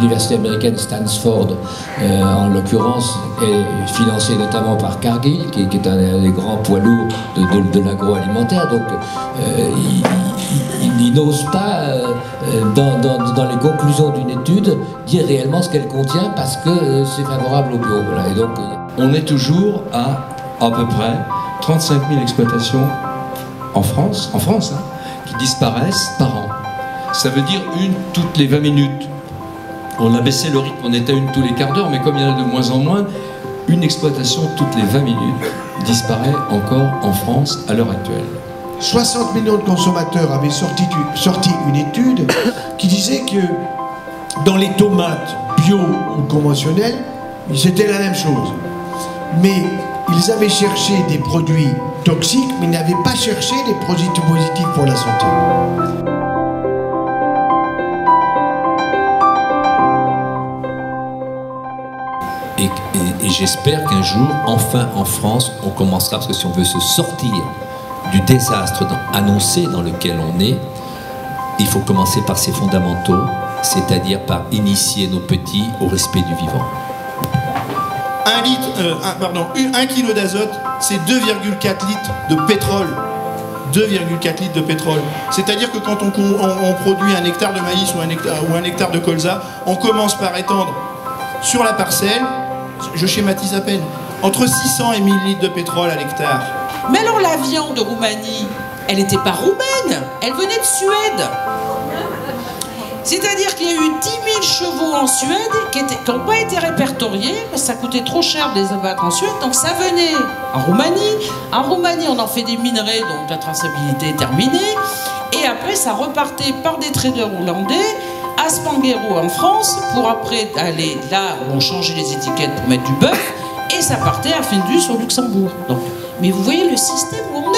l'université américaine Stanford, en l'occurrence, est financée notamment par Cargill, qui est un des grands poids lourds de l'agroalimentaire. Donc, il n'ose pas, dans les conclusions d'une étude, dire réellement ce qu'elle contient parce que c'est favorable au bio. Voilà. Et donc, on est toujours à peu près 35 000 exploitations en France hein, qui disparaissent par an. Ça veut dire une toutes les 20 minutes. On a baissé le rythme, on était à une tous les quarts d'heure, mais comme il y en a de moins en moins, une exploitation toutes les 20 minutes disparaît encore en France à l'heure actuelle. 60 millions de consommateurs avaient sorti une étude qui disait que dans les tomates bio ou conventionnelles, c'était la même chose. Mais ils avaient cherché des produits toxiques, mais ils n'avaient pas cherché des produits positifs pour la santé. Et j'espère qu'un jour, enfin en France, on commencera, parce que si on veut se sortir du désastre annoncé dans lequel on est, il faut commencer par ses fondamentaux, c'est-à-dire par initier nos petits au respect du vivant. 1 kilo d'azote, c'est 2,4 litres de pétrole. 2,4 litres de pétrole. C'est-à-dire que quand on produit un hectare de maïs ou un hectare de colza, on commence par étendre sur la parcelle, je schématise à peine, entre 600 et 1000 litres de pétrole à l'hectare. Mais alors la viande de Roumanie, elle n'était pas roumaine, elle venait de Suède. C'est-à-dire qu'il y a eu 10 000 chevaux en Suède qui n'ont pas été répertoriés, parce que ça coûtait trop cher de les abattre en Suède, donc ça venait en Roumanie. En Roumanie, on en fait des minerais, donc la traçabilité est terminée. Et après, ça repartait par des traders hollandais à Spanghero en France, pour après aller là où on changeait les étiquettes pour mettre du bœuf, et ça partait à Findus au Luxembourg. Donc, mais vous voyez le système où on est.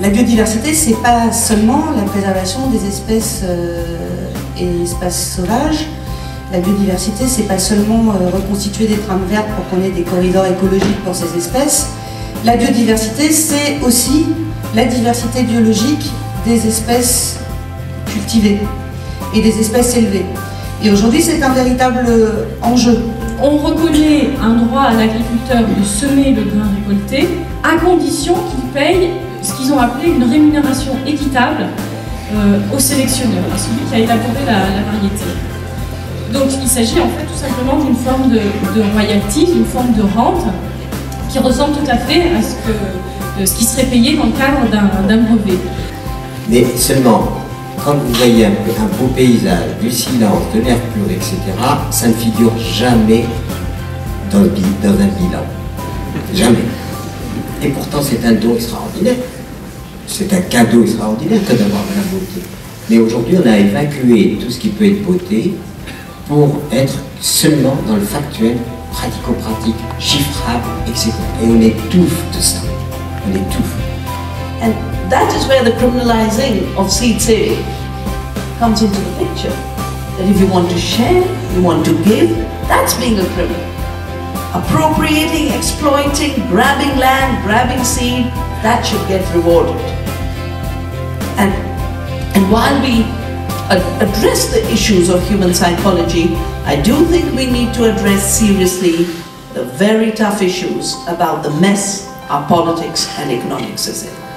La biodiversité, c'est pas seulement la préservation des espèces et espaces sauvages. La biodiversité, c'est pas seulement reconstituer des trames vertes pour qu'on ait des corridors écologiques pour ces espèces. La biodiversité, c'est aussi la diversité biologique des espèces cultivées et des espèces élevées. Et aujourd'hui, c'est un véritable enjeu. On reconnaît un droit à l'agriculteur de semer le grain récolté à condition qu'il paye ce qu'ils ont appelé une rémunération équitable au sélectionneur, à celui qui a élaboré la variété. Donc il s'agit en fait tout simplement d'une forme de royalty, d'une forme de rente qui ressemble tout à fait à ce qui serait payé dans le cadre d'un brevet. Mais seulement, quand vous voyez un beau paysage, du silence, de l'air pur, etc., ça ne figure jamais dans un bilan. Jamais. Et pourtant, c'est un don extraordinaire. C'est un cadeau extraordinaire que d'avoir de la beauté. Mais aujourd'hui, on a évacué tout ce qui peut être beauté pour être seulement dans le factuel, pratico-pratique, chiffrable, etc. Et on étouffe de ça. On étouffe. And that is where the criminalizing of seed saving comes into the picture. That if you want to share, you want to give, that's being a criminal. Appropriating, exploiting, grabbing land, grabbing seed, that should get rewarded. And while we address the issues of human psychology, I do think we need to address seriously the very tough issues about the mess our politics and economics is in.